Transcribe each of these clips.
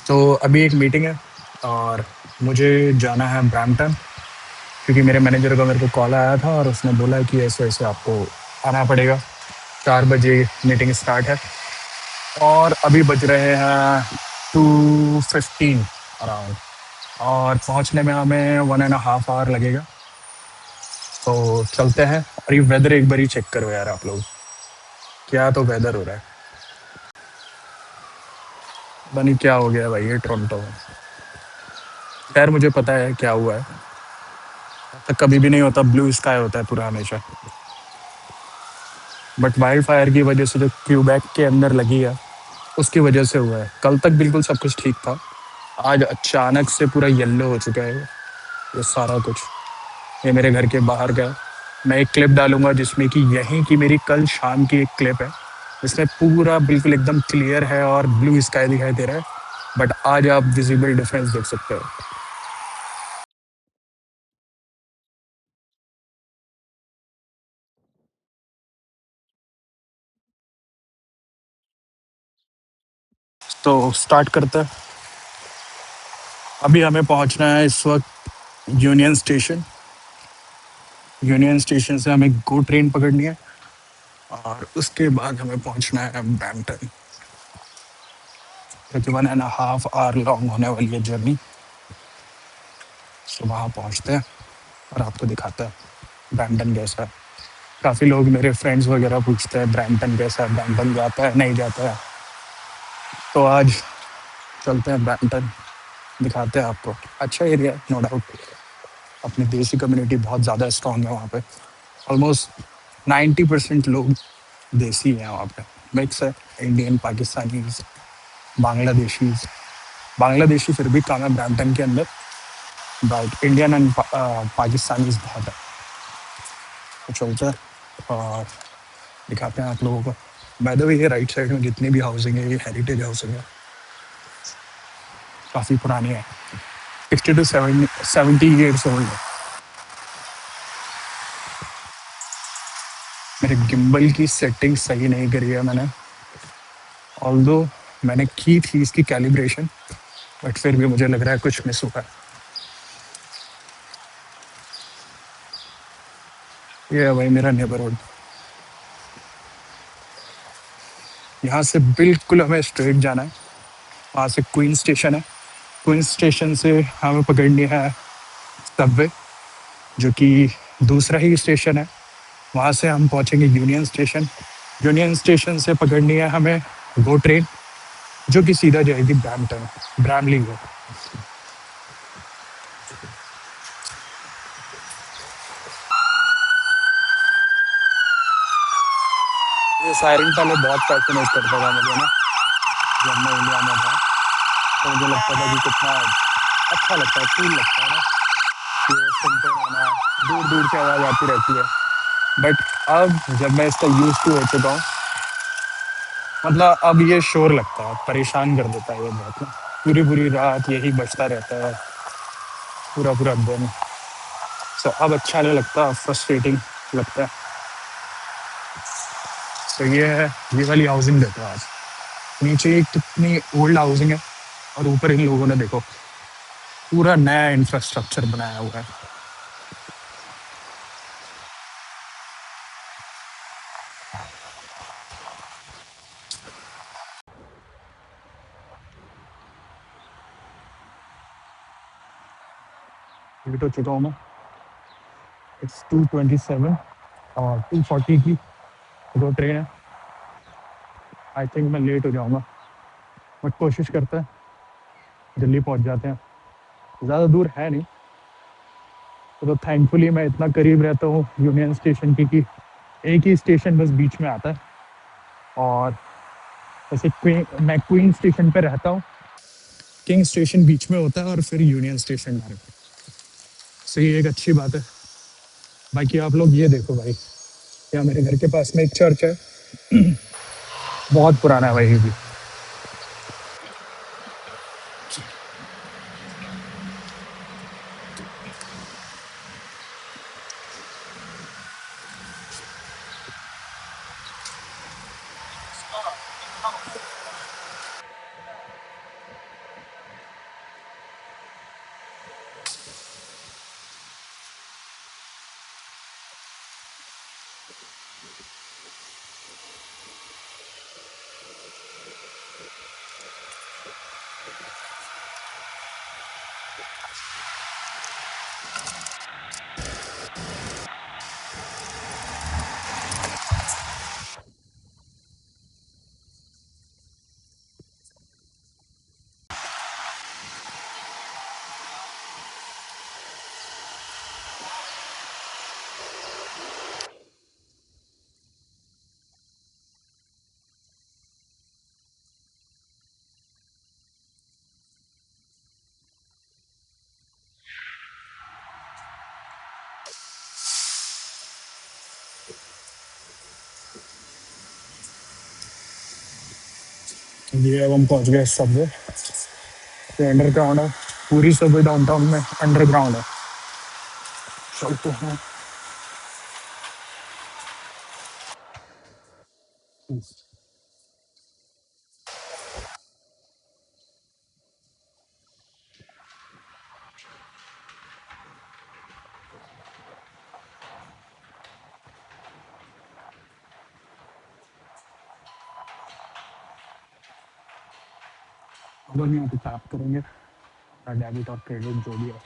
तो अभी एक मीटिंग है और मुझे जाना है ब्रैम्पटन, क्योंकि मेरे मैनेजर का मेरे को कॉल आया था और उसने बोला है कि ऐसे ऐसे आपको आना पड़ेगा। 4 बजे मीटिंग स्टार्ट है और अभी बज रहे हैं 2:15 अराउंड, और पहुंचने में हमें 1.5 आवर लगेगा। तो चलते हैं। और ये वेदर एक बार ही चेक करो यार आप लोग, क्या तो वेदर हो रहा है। पता नहीं क्या हो गया भाई ये टोरंटो में। खैर मुझे पता है क्या हुआ है, तो कभी भी नहीं होता, ब्लू स्काई होता है पूरा हमेशा। बट वाइल्ड फायर की वजह से जो क्यूबैक के अंदर लगी है उसकी वजह से हुआ है। कल तक बिल्कुल सब कुछ ठीक था, आज अचानक से पूरा येलो हो चुका है ये सारा कुछ। ये मेरे घर के बाहर का है। मैं एक क्लिप डालूंगा जिसमें कि यहीं की मेरी कल शाम की एक क्लिप है, इसमें पूरा बिल्कुल एकदम क्लियर है और ब्लू स्काई दिखाई दे रहा है। बट आज आप विजिबल डिफरेंस देख सकते हो। तो स्टार्ट करते हैं। अभी हमें पहुंचना है इस वक्त यूनियन स्टेशन। यूनियन स्टेशन से हमें गो ट्रेन पकड़नी है और उसके बाद हमें पहुंचना है ब्रैम्पटन, क्योंकि 1.5 आवर लॉन्ग होने वाली है जर्नी। तो वहाँ पहुँचते हैं और आपको दिखाते हैं ब्रैम्पटन कैसा है। काफ़ी लोग मेरे फ्रेंड्स वगैरह पूछते हैं ब्रैम्पटन कैसा है, ब्रैम्पटन जाता है नहीं जाता है। तो आज चलते हैं ब्रैम्पटन, दिखाते हैं आपको। अच्छा एरिया है नो डाउट, अपनी देसी कम्युनिटी बहुत ज़्यादा स्ट्रॉन्ग है वहाँ पे। ऑलमोस्ट 90% लोग देसी हैं वहाँ पे। मिक्स है, इंडियन, पाकिस्तानीज, बांग्लादेशीज। बांग्लादेशी फिर भी कम है ब्रैम्पटन के अंदर, बट इंडियन एंड पाकिस्तानीज बहुत है। तो चलते हैं और दिखाते हैं आप लोगों को। बाय द वे ये राइट साइड में जितनी भी हाउसिंग है ये हेरिटेज हाउसिंग है, काफ़ी पुरानी है, 60 to 70 ईयर्स ओल्ड है। मेरे गिम्बल की सेटिंग सही नहीं करी है मैंने, ऑल्दो मैंने की थी इसकी कैलिब्रेशन, बट फिर भी मुझे लग रहा है कुछ मिस हुआ है। ये है भाई मेरा नेबरहुड। यहाँ से बिल्कुल हमें स्ट्रेट जाना है, वहाँ से क्वीन स्टेशन है। क्वीन स्टेशन से हमें पकड़नी है सबवे, जो कि दूसरा ही स्टेशन है। वहाँ से हम पहुँचेंगे यूनियन स्टेशन। यूनियन स्टेशन से पकड़नी है हमें गो ट्रेन, जो कि सीधा जाएगी ब्रैम्पटन, ब्रैमली को। ये सायरन पहले बहुत फैसिनेट करता था मुझे ना, जब मैं इंडिया में था। तो मुझे लगता था कि कितना अच्छा लगता है, कूल लगता है ना, ये सुनते रहना, दूर दूर से आवाज़ आती रहती है। बट अब जब मैं इसका यूज टू हो चुका हूँ, मतलब अब ये शोर लगता है, परेशान कर देता है ये बहुत ना। पूरी पूरी रात यही बजता रहता है, पूरा पूरा दिन। सो अब अच्छा नहीं लगता, फ्रस्ट्रेटिंग लगता है। तो ये है, ये वाली हाउसिंग देखो आज। नीचे एक कितनी ओल्ड हाउसिंग है और ऊपर इन लोगों ने देखो पूरा नया इंफ्रास्ट्रक्चर बनाया हुआ है। लेट हो चुका हूँ मैं, इट्स 2:27 और 2:40 की जो ट्रेन है। आई थिंक मैं लेट हो जाऊँगा, बट कोशिश करते हैं जल्दी पहुँच जाते हैं। ज़्यादा दूर है नहीं, तो थैंकफुली मैं इतना करीब रहता हूँ यूनियन स्टेशन की कि एक ही स्टेशन बस बीच में आता है। और जैसे मैं क्वीन स्टेशन पे रहता हूँ, किंग स्टेशन बीच में होता है और फिर यूनियन स्टेशन डायरेक्ट। सो ये एक अच्छी बात है। बाकी आप लोग ये देखो भाई, यहाँ मेरे घर के पास में एक चर्च है, बहुत पुराना है भाई ये भी। ये अब हम पहुंच गए सबवे। ये अंडरग्राउंड है, पूरी सबवे डाउनटाउन में अंडरग्राउंड है। चलते हैं। अब हम यहाँ पे टैप करेंगे, डेबिट और क्रेडिट जो भी है।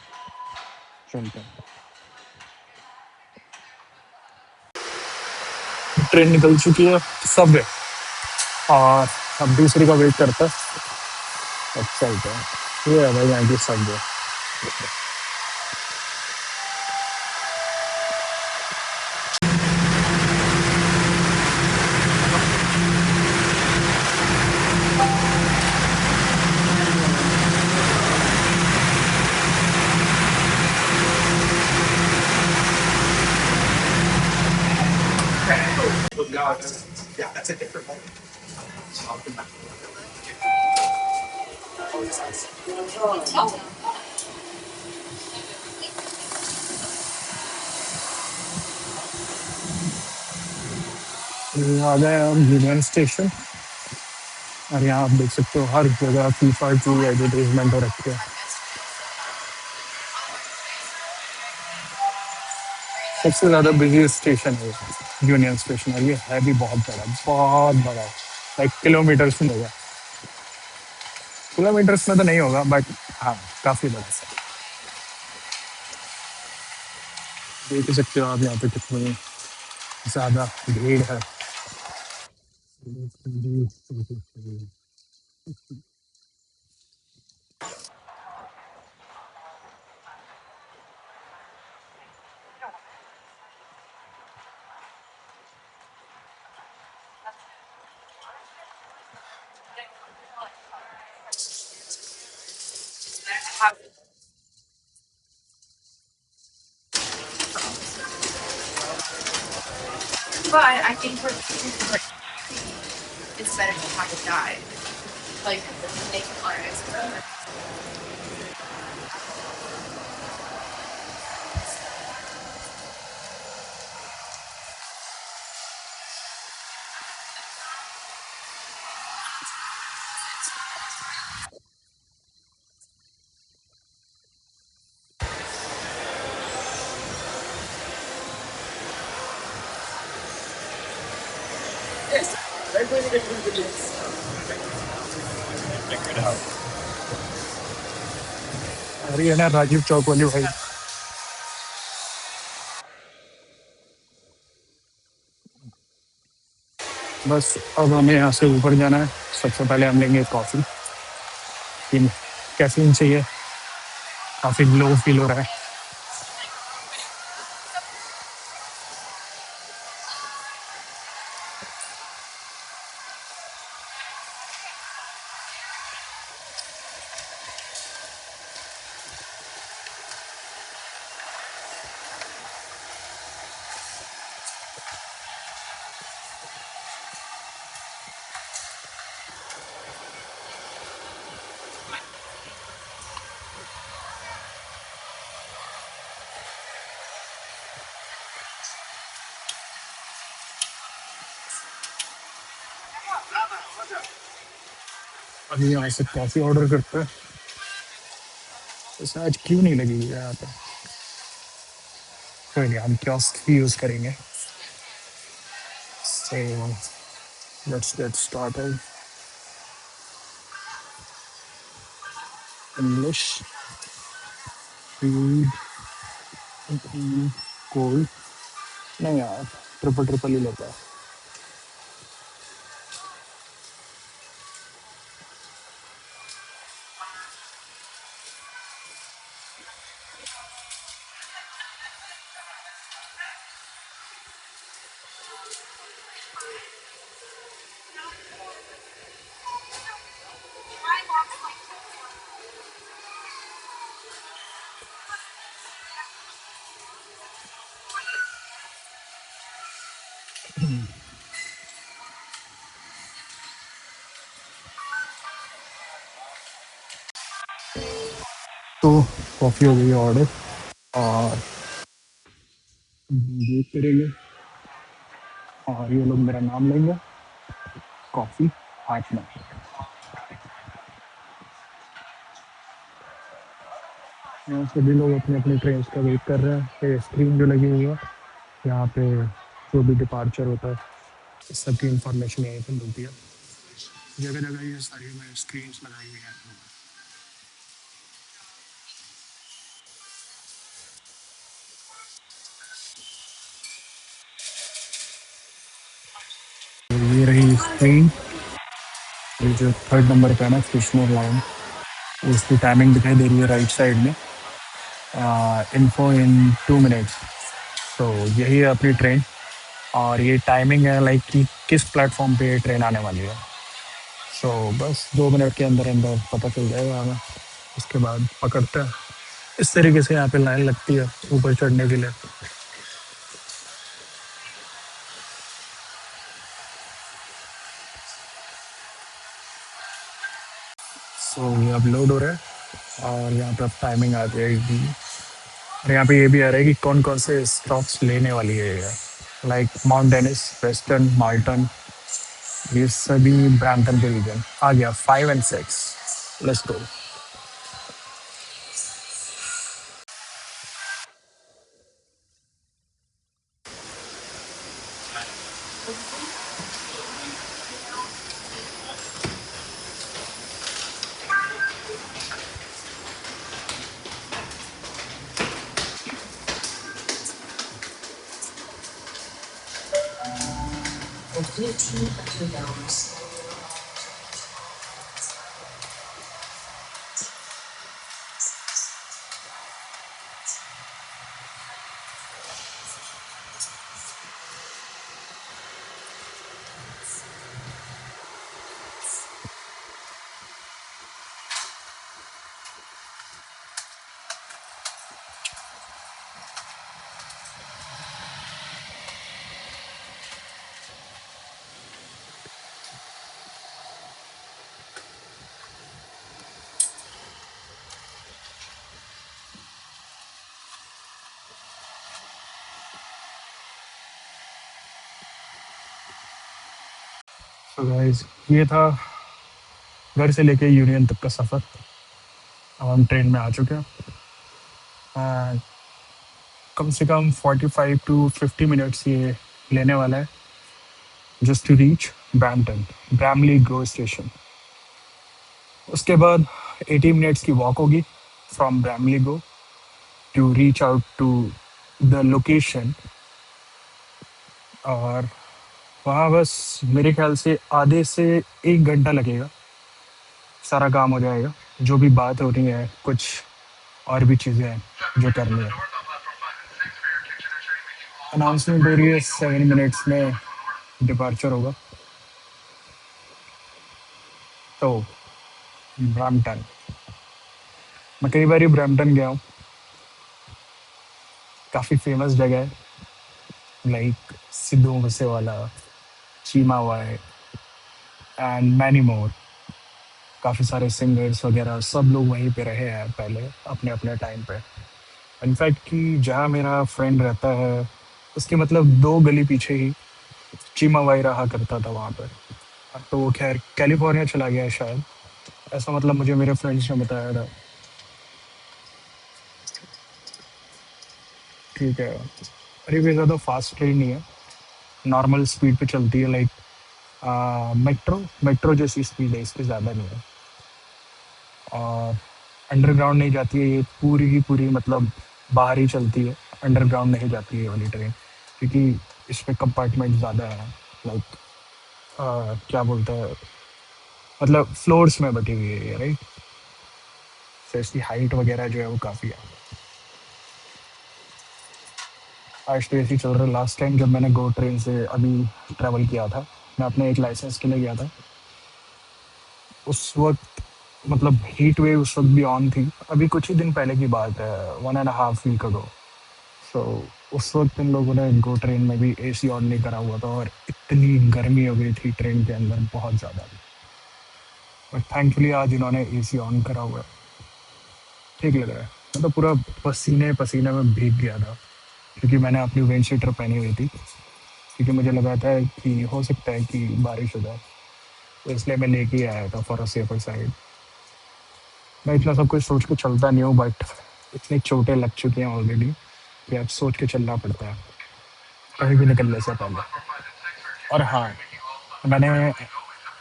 चलते हैं। ट्रेन निकल चुकी है, सबवे, और अब दूसरी का वेट करता है। अब चलते हैं। ये है भाई यहाँ की सबवे। आ गए हम यूनियन स्टेशन, और यहाँ आप देख सकते हो हर जगह फीफा की एडवर्टीजमेंट हो रखी है। सबसे ज़्यादा बिजी स्टेशन है यूनियन स्टेशन, और ये है भी बहुत बड़ा, लाइक किलोमीटर्स में होगा। किलोमीटर्स में तो नहीं होगा, बट हाँ, काफ़ी बड़ा है। देख ही सकते हो आप यहाँ पे कितनी ज़्यादा भीड़ है। और ये ना राजीव चौक वाली भाई। बस अब हमें यहाँ से ऊपर जाना है। सबसे पहले हम लेंगे कॉफ़ी। कैफीन चाहिए, काफ़ी लो फील हो रहा है। अभी यहाँ से कॉफ़ी ऑर्डर करते हैं। वैसे आज क्यों नहीं लगेगी यहाँ पे? कोई नहीं, हम कियोस्क ही यूज़ करेंगे। So let's get started. English, food, cold. नहीं यार, ट्रिपल ट्रिपल ही लेता है. तो कॉफ़ी हो गई ऑर्डर और वेट करेंगे और ये लोग मेरा नाम लेंगे. कॉफ़ी हाथ में. यहाँ सभी लोग अपने अपने ट्रेन का वेट कर रहे हैं. ये स्क्रीन जो लगी हुई है यहाँ पे जो भी डिपार्चर होता है इस सब की इंफॉर्मेशन यहीं पर मिलती है. जगह जगह ये सारी में स्क्रीन लगाई हुई हैं. तो ये रही स्क्रीन. ये जो थर्ड नंबर पे है ना कृष्ण लाइन, उसकी टाइमिंग दिखाई दे रही है राइट साइड में. इन्फो इन 2 मिनट्स. तो यही है अपनी ट्रेन और ये टाइमिंग है लाइक कि किस प्लेटफॉर्म पे ये ट्रेन आने वाली है. सो बस 2 मिनट के अंदर अंदर पता चल जाएगा हमें. उसके बाद पकड़ते हैं. इस तरीके से यहाँ पे लाइन लगती है ऊपर चढ़ने के लिए. सो ये अब लोड हो रहा है और यहाँ पे अब टाइमिंग आ जाएगी. और यहाँ पे ये भी आ रहा है कि कौन कौन से स्टॉप्स लेने वाली है ये. Like Mount Dennis, Western, Malton, ये सभी ब्रैम्पटन के रीजन आ गया. 5 and 6. Let's go. तो गाइस ये था घर से लेके यूनियन तक का सफ़र. अब हम ट्रेन में आ चुके हैं. And कम से कम 45 to 50 मिनट्स ये लेने वाला है just to reach Brampton, Bramalea ग्रो स्टेशन. उसके बाद 80 मिनट्स की वॉक होगी from Bramalea GO to reach out to the location. और वहाँ बस मेरे ख्याल से आधे से 1 घंटा लगेगा. सारा काम हो जाएगा. जो भी बात हो रही है कुछ और भी चीज़ें हैं जो करनी है. अनाउंसमेंट हो रही है 7 मिनट्स में डिपार्चर होगा. तो ब्रैम्पटन, मैं कई बार ब्रैम्पटन गया हूँ. काफ़ी फेमस जगह है like Sidhu Moosewala, Cheema Y and many more. काफ़ी सारे सिंगर्स वगैरह सब लोग वहीं पे रहे हैं पहले अपने अपने टाइम पे. इनफैक्ट कि जहाँ मेरा फ्रेंड रहता है उसके मतलब 2 गली पीछे ही चीमा वाई रहा करता था वहाँ पर. तो वो खैर कैलिफोर्निया चला गया है शायद, ऐसा मतलब मुझे मेरे फ्रेंड्स ने बताया था. ठीक है. अरे वे ज़्यादा फास्ट ट्रेन नहीं है. नॉर्मल स्पीड पे चलती है, लाइक मेट्रो मेट्रो जैसी स्पीड है, इससे ज़्यादा नहीं है। और अंडरग्राउंड नहीं जाती है ये पूरी की पूरी, मतलब बाहर ही चलती है, अंडरग्राउंड नहीं जाती है ये वाली ट्रेन, क्योंकि इसमें कंपार्टमेंट ज़्यादा है। लाइक क्या बोलते हैं, मतलब फ्लोर्स में बटी हुई है ये, राइट। तो इसकी हाइट वगैरह जो है वो काफ़ी है। आज तो ऐसी चल रहा है। लास्ट टाइम जब मैंने गो ट्रेन से अभी ट्रैवल किया था, मैं अपने एक लाइसेंस के लिए गया था, उस वक्त मतलब हीट वेव उस वक्त भी ऑन थी। अभी कुछ ही दिन पहले की बात है, 1.5 वीक अगो। सो उस वक्त इन लोगों ने गो ट्रेन में भी एसी ऑन नहीं करा हुआ था, और इतनी गर्मी हो गई थी ट्रेन के अंदर, बहुत ज़्यादा। बट थैंकफुली आज इन्होंने एसी ऑन करा हुआ है, ठीक लग रहा है। मतलब पूरा पसीने पसीने में भीग गया था, क्योंकि मैंने अपनी विंड शीटर पहनी हुई थी, क्योंकि मुझे लगा था कि हो सकता है कि बारिश हो जाए, तो इसलिए मैं लेके ही आया था फॉर अ सेफर साइड। मैं इतना सब कुछ सोच के चलता नहीं हूँ, बट इतनी चोटें लग चुकी हैं ऑलरेडी कि अब सोच के चलना पड़ता है कहीं भी निकलने से पहले। और हाँ, मैंने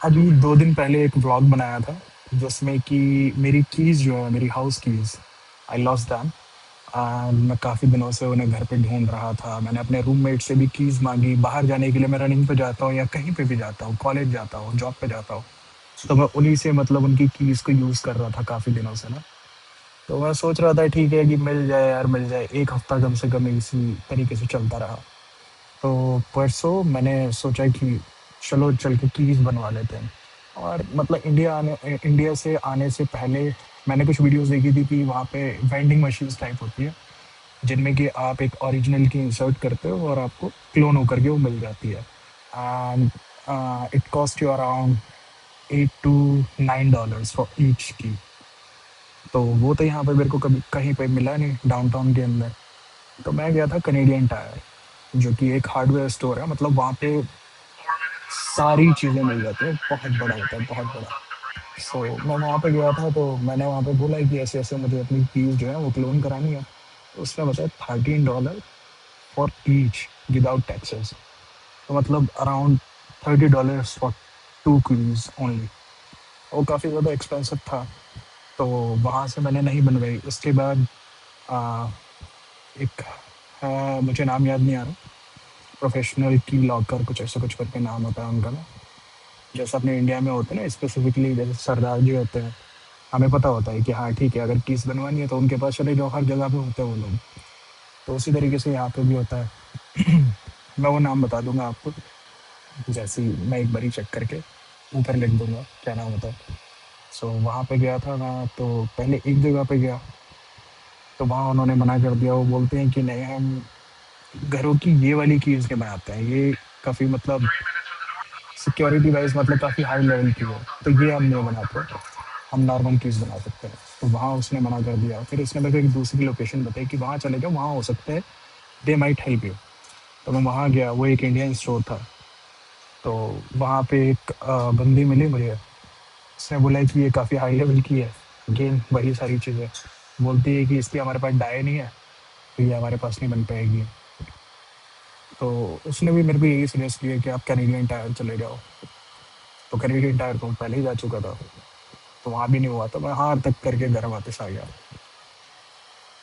अभी 2 दिन पहले एक व्लॉग बनाया था, जिसमें कि मेरी कीज़ जो है, मेरी house keys, I lost them. मैं काफ़ी दिनों से उन्हें घर पे ढूंढ रहा था। मैंने अपने रूममेट से भी कीज़ मांगी। बाहर जाने के लिए मैं रनिंग पे जाता हूँ या कहीं पे भी जाता हूँ, कॉलेज जाता हूँ, जॉब पे जाता हूँ, तो मैं उन्हीं से मतलब उनकी कीज़ को यूज़ कर रहा था काफ़ी दिनों से ना। तो मैं सोच रहा था ठीक है कि मिल जाए यार, मिल जाए। एक हफ्ता कम से कम इसी तरीके से चलता रहा। तो परसों मैंने सोचा कि चलो चल के कीज़ बनवा लेते हैं। और मतलब इंडिया से आने से पहले मैंने कुछ वीडियोस देखी थी कि वहाँ पे वेंडिंग मशीन्स टाइप होती है, जिनमें कि आप एक ओरिजिनल की इंसर्ट करते हो और आपको क्लोन होकर के वो मिल जाती है। And it cost you around $8 to $9 for each की। तो वो तो यहाँ पे मेरे को कभी कहीं पे मिला नहीं डाउनटाउन के अंदर। तो मैं गया था कनेडियन टायर, जो कि एक हार्डवेयर स्टोर है, मतलब वहाँ पे सारी चीज़ें मिल जाती हैं, बहुत बड़ा होता है, बहुत बड़ा। सो मैं वहाँ पे गया था, तो मैंने वहाँ पे बोला कि ऐसे ऐसे मुझे अपनी कीज़ जो है वो क्लोन करानी है। तो उसने बताया $13 फॉर ईच विदाउट टैक्सेस। तो मतलब अराउंड $30 फॉर 2 कीज़ ओनली। वो काफ़ी ज़्यादा एक्सपेंसिव था। तो वहाँ से मैंने नहीं बनवाई। उसके बाद आ, एक है, मुझे नाम याद नहीं आ रहा, प्रोफेशनल की लॉकर कुछ ऐसा कुछ करके नाम होता है उनका ना। जैसे अपने इंडिया में होते हैं ना, स्पेसिफिकली जैसे सरदार जी होते हैं, हमें पता होता है कि हाँ ठीक है, अगर कीस बनवानी है तो उनके पास चले जाओ, हर जगह पे होते हैं वो लोग। तो उसी तरीके से यहाँ पे भी होता है। मैं वो नाम बता दूंगा आपको, जैसे ही मैं एक बारी चेक करके ऊपर लिख दूंगा क्या नाम होता है। सो वहाँ पे गया था मैं, तो पहले एक जगह पे गया, तो वहाँ उन्होंने मना कर दिया। वो बोलते हैं कि नहीं, हम घरों की ये वाली कीज़ के बनाते हैं, ये काफ़ी मतलब सिक्योरिटी वाइज मतलब काफ़ी हाई लेवल की है, तो ये हम नहीं बनाते, हम नॉर्मल कीज़ बना सकते हैं। तो वहाँ उसने मना कर दिया। फिर उसने मेरे को एक दूसरी लोकेशन बताई कि वहाँ चले जाओ, वहाँ हो सकता है दे माइट हेल्प यू। तो मैं वहाँ गया, वो एक इंडियन स्टोर था। तो वहाँ पे एक बंदी मिली मुझे। उसने बोला कि ये काफ़ी हाई लेवल की है, गेम वही सारी चीज़ें। बोलती है कि इसकी हमारे पास डाई नहीं है, तो ये हमारे पास नहीं बन पाएगी। तो उसने भी मेरे को यही सजेस्ट किया कि आप कैनेडियन टायर चले जाओ। तो कैनेडियन टायर तो मैं पहले ही जा चुका था, तो वहाँ भी नहीं हुआ, तो मैं हार तक करके घर वापस आ गया।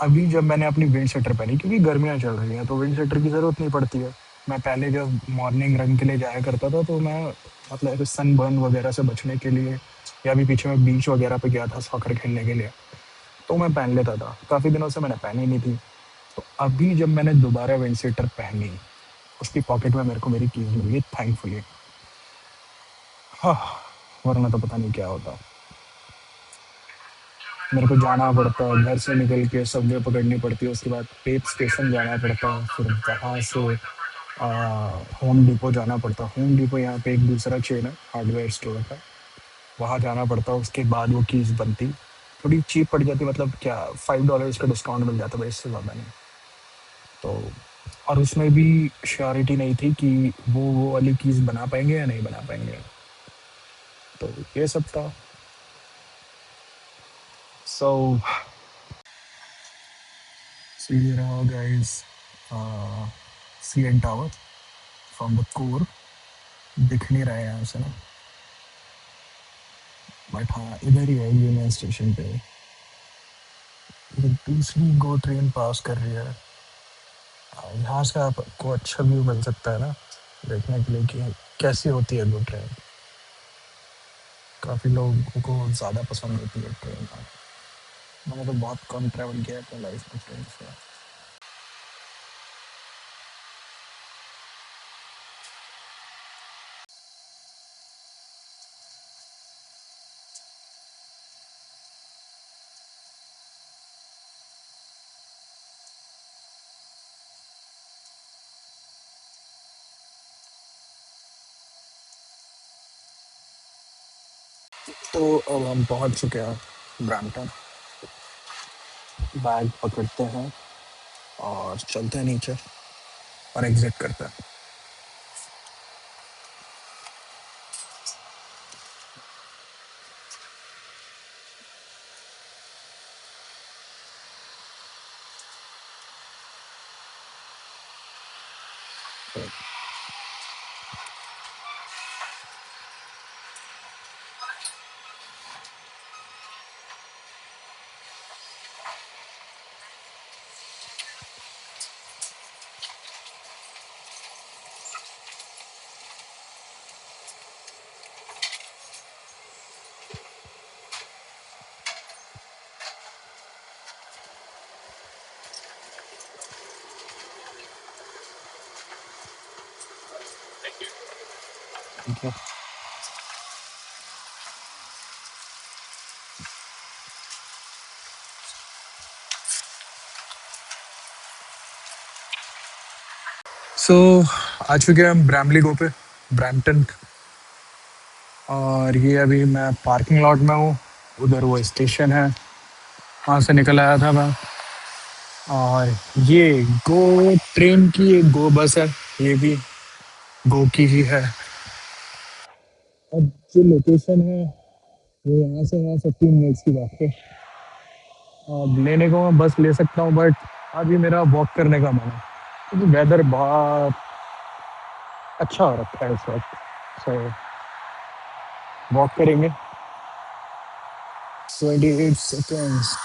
अभी जब मैंने अपनी विंड शीटर पहनी, क्योंकि गर्मियाँ चल रही हैं तो विंड शीटर की ज़रूरत नहीं पड़ती है। मैं पहले जब मॉर्निंग रन के लिए जाया करता था, तो मैं मतलब ऐसे सनबर्न वगैरह से बचने के लिए, या अभी पीछे मैं बीच वगैरह पे गया था सॉकर खेलने के लिए, तो मैं पहन लेता था। काफ़ी दिनों से मैंने पहनी नहीं थी। तो अभी जब मैंने दोबारा विंड शीटर पहनी, उसकी पॉकेट में मेरे को मेरी कीज़ मिल गई थैंकफुली। हाँ, वरना तो पता नहीं क्या होता। मेरे को जाना पड़ता है, घर से निकल के सबवे पकड़नी पड़ती है, उसके बाद पेप स्टेशन जाना पड़ता है, फिर वहाँ से होम डिपो जाना पड़ता है। होम डिपो यहाँ पे एक दूसरा चेन है हार्डवेयर स्टोर का, वहाँ जाना पड़ता है। उसके बाद वो कीज़ बनती, थोड़ी चीप पड़ जाती, मतलब क्या $5 का डिस्काउंट मिल जाता है, भाई इससे ज़्यादा नहीं। तो और उसमें भी श्योरिटी नहीं थी कि वो वाली कीज़ बना पाएंगे या नहीं बना पाएंगे। तो ये सब था। सो सी रहा guys, C N tower. From the core दिख नहीं रहा है यहाँ से ना, बट हाँ इधर ही है यूनियन स्टेशन पे। ये दूसरी गो ट्रेन पास कर रही है। यहाँ से आपको अच्छा व्यू मिल सकता है ना देखने के लिए कि कैसी होती है गो ट्रेन। काफ़ी लोगों को ज़्यादा पसंद होती है ट्रेन। मैंने तो बहुत कम ट्रैवल किया है अपनी लाइफ में ट्रेन से। तो अब हम पहुंच चुके हैं ब्रैम्पटन। बैग पकड़ते हैं और चलते हैं नीचे और एग्जिट करते हैं। ठीक है। सो आ चुके हैं हम ब्रैमली गो पे, ब्रैम्पटन। और ये अभी मैं पार्किंग लॉट में हूँ। उधर वो स्टेशन है, वहाँ से निकल आया था मैं। और ये गो ट्रेन की एक गो बस है, ये भी गो की ही है। अब जो लोकेशन है वो यहाँ से है 15 मिनट्स की बात है। अब लेने को मैं बस ले सकता हूँ, बट अभी मेरा वॉक करने का मन है क्योंकि वेदर बहुत अच्छा हो रखा है इस वक्त। सो वॉक करेंगे 28 सेकेंड्स।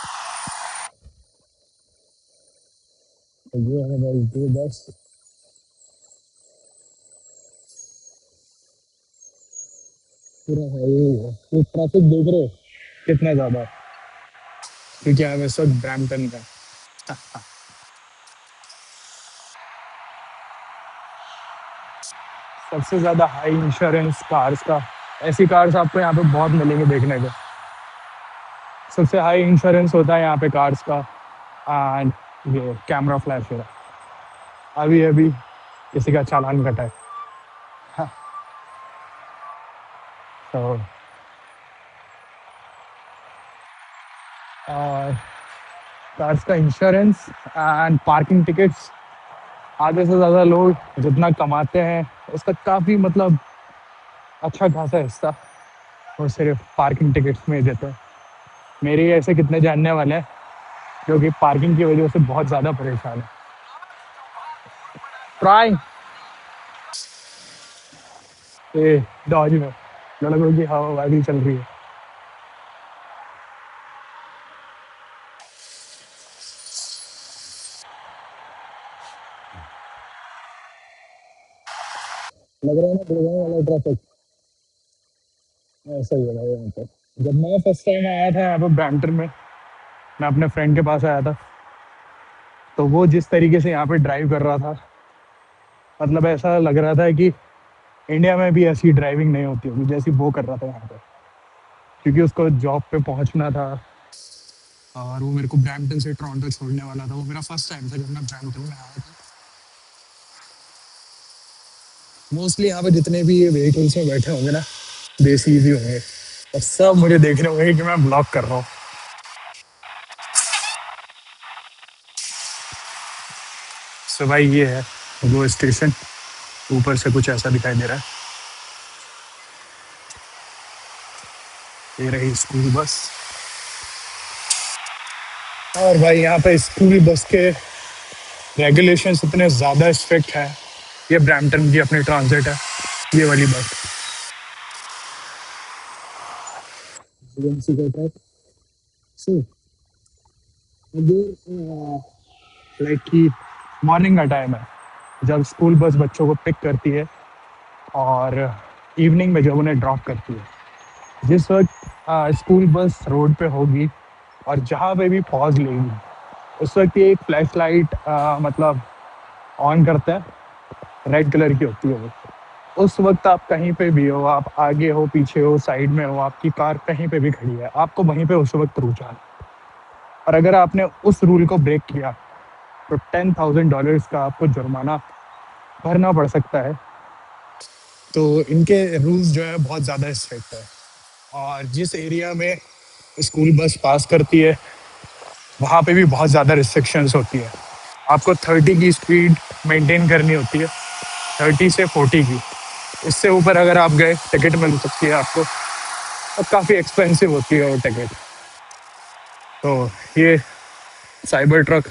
ये है भाई दो बस। पूरा है ये ट्रैफिक देख रहे हो कितना ज़्यादा है, क्योंकि हम इस वक्त ब्रैम्पटन का। सबसे ज़्यादा हाई इंश्योरेंस कार्स का, ऐसी कार्स आपको यहाँ पे बहुत मिलेंगे देखने को। सबसे हाई इंश्योरेंस होता है यहाँ पे कार्स का। एंड ये कैमरा फ्लैश है, अभी अभी किसी का चालान कटा है। तो और कार्स का इंश्योरेंस एंड पार्किंग टिकट्स, आधे से ज़्यादा लोग जितना कमाते हैं उसका काफ़ी मतलब अच्छा खासा हिस्सा वो सिर्फ पार्किंग टिकट्स में ही देते हैं। मेरे ही ऐसे कितने जानने वाले हैं जो कि पार्किंग की वजह से बहुत ज़्यादा परेशान है। ट्राई ये डॉज में लड़कों की हवा भी चल रही है। लग रहा है ना गुड़गांव वाला ट्रैफिक ऐसा ही है भाई यहाँ पे। जब मैं फर्स्ट टाइम आया था यहाँ पे ब्रैम्पटन में, मैं अपने फ्रेंड के पास आया था, तो वो जिस तरीके से यहाँ पे ड्राइव कर रहा था, मतलब ऐसा लग रहा था कि इंडिया में भी ऐसी ड्राइविंग नहीं होती होगी जैसी वो कर रहा था यहाँ पे, क्योंकि उसको जॉब पे पहुँचना था। और वो मेरे को ब्रैम्पटन से टोरंटो छोड़ने वाला था। वो मेरा फर्स्ट टाइम था जब मैं ब्रैम्पटन में आया था। मोस्टली यहाँ पे जितने भी ये व्हीकल्स में बैठे होंगे ना देसी ही होंगे, और सब मुझे देखने होंगे कि मैं ब्लॉक कर रहा हूँ। सो भाई ये है वो स्टेशन, ऊपर से कुछ ऐसा दिखाई दे रहा है। ये रही स्कूल बस। और भाई यहाँ पे स्कूल बस के रेगुलेशंस इतने ज़्यादा स्ट्रिक्ट हैं ये ब्रैम्पटन की अपनी ट्रांजिट है, ये वाली बस। So, अगर लाइक कि मॉर्निंग का टाइम है, जब स्कूल बस बच्चों को पिक करती है और इवनिंग में जब उन्हें ड्रॉप करती है, जिस वक्त स्कूल बस रोड पे होगी और जहाँ पे भी पॉज लेगी, उस वक्त ये एक फ्लैश लाइट मतलब ऑन करता है। रेड कलर की होती है वो। उस वक्त आप कहीं पे भी हो, आप आगे हो, पीछे हो, साइड में हो, आपकी कार कहीं पे भी खड़ी है, आपको वहीं पे उस वक्त रुक जाना। और अगर आपने उस रूल को ब्रेक किया तो $10,000 का आपको जुर्माना भरना पड़ सकता है। तो इनके रूल्स जो है बहुत ज़्यादा स्ट्रिक्ट है। और जिस एरिया में स्कूल बस पास करती है, वहाँ पे भी बहुत ज़्यादा रिस्ट्रिक्शंस होती है। आपको 30 की स्पीड मेंटेन करनी होती है, 30 से 40 की। इससे ऊपर अगर आप गए, टिकट मिल सकती है आपको, और काफ़ी एक्सपेंसिव होती है वो टिकट। तो ये साइबर ट्रक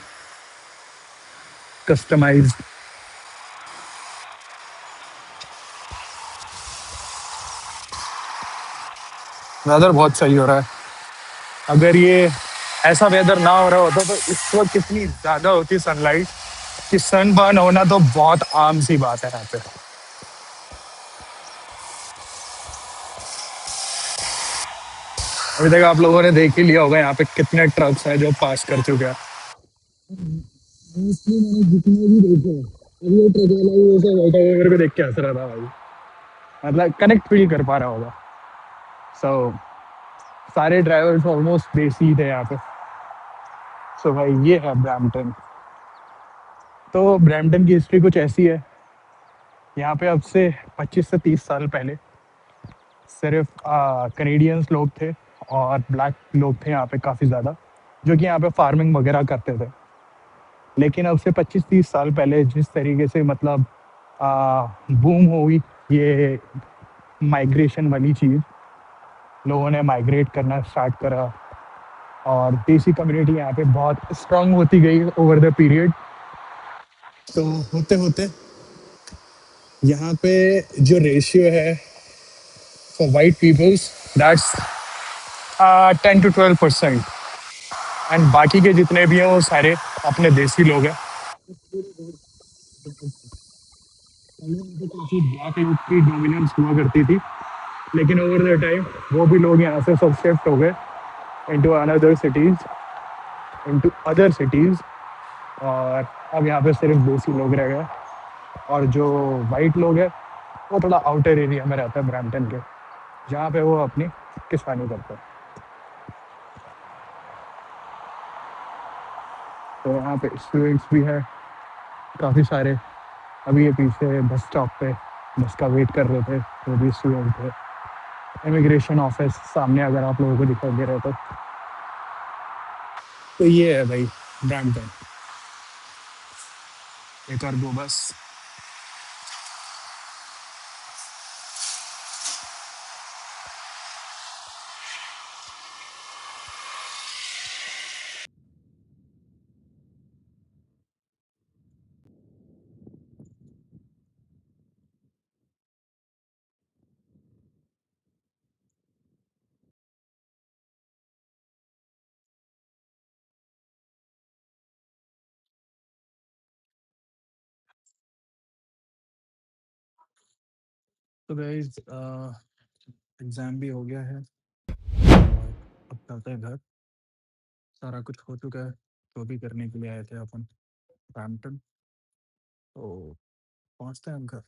कस्टमाइज। वेदर बहुत सही हो रहा है। अगर ये ऐसा वेदर ना हो रहा होता तो इस वक्त कितनी ज़्यादा होती सनलाइट, कि सन बर्न होना तो बहुत आम सी बात है यहाँ पे। अभी तक आप लोगों ने देख ही लिया होगा यहाँ पे कितने ट्रक्स हैं जो पास कर चुके हैं। मोस्टली मैंने जितने भी देखे हैं, अब ये ट्रक वाला भी ऐसा बैठा हुआ मेरे को देख के हंस रहा था भाई। मतलब कनेक्ट फील कर पा रहा होगा। सो सारे ड्राइवर्स ऑलमोस्ट देसी थे यहाँ पे। सो भाई ये है ब्रैम्पटन। तो ब्रैम्पटन की हिस्ट्री कुछ ऐसी है। यहाँ पे अब से 25 से 30 साल पहले सिर्फ कनेडियंस लोग थे और ब्लैक लोग थे यहाँ पे काफ़ी ज़्यादा, जो कि यहाँ पे फार्मिंग वगैरह करते थे। लेकिन अब से 25-30 साल पहले जिस तरीके से मतलब बूम हुई ये माइग्रेशन वाली चीज़, लोगों ने माइग्रेट करना स्टार्ट करा और देसी कम्युनिटी यहाँ पे बहुत स्ट्रांग होती गई ओवर द पीरियड। तो होते होते यहाँ पे जो रेशियो है for white peoples, that's 10 to 12%। And बाकी के जितने भी हैं वो सारे अपने देसी लोग हैं। काफ़ी ब्लैक लोग की डोमिनेंस हुआ करती थी, लेकिन ओवर द टाइम वो भी लोग यहाँ से सब शिफ्ट हो गए into another cities, into other cities. और अब यहाँ पे सिर्फ देसी लोग रह गए। और जो वाइट लोग हैं वो थोड़ा आउटर एरिया में रहता है ब्रैम्पटन के, जहाँ पे वो अपनी किसानी करते हैं। तो यहाँ पे स्टूडेंट्स भी है काफ़ी सारे। अभी ये पीछे बस स्टॉप पे बस का वेट कर रहे थे, वो भी स्टूडेंट थे। इमिग्रेशन ऑफिस सामने अगर आप लोगों को दिखाई दे रहा है तो ये है भाई ब्रैम्पटन। एक और दो बस। तो गाइज एग्ज़ाम भी हो गया है और अब चलते हैं घर। सारा कुछ हो चुका है जो भी करने के लिए आए थे अपन ब्रैम्पटन। तो पहुँचते हैं हम घर।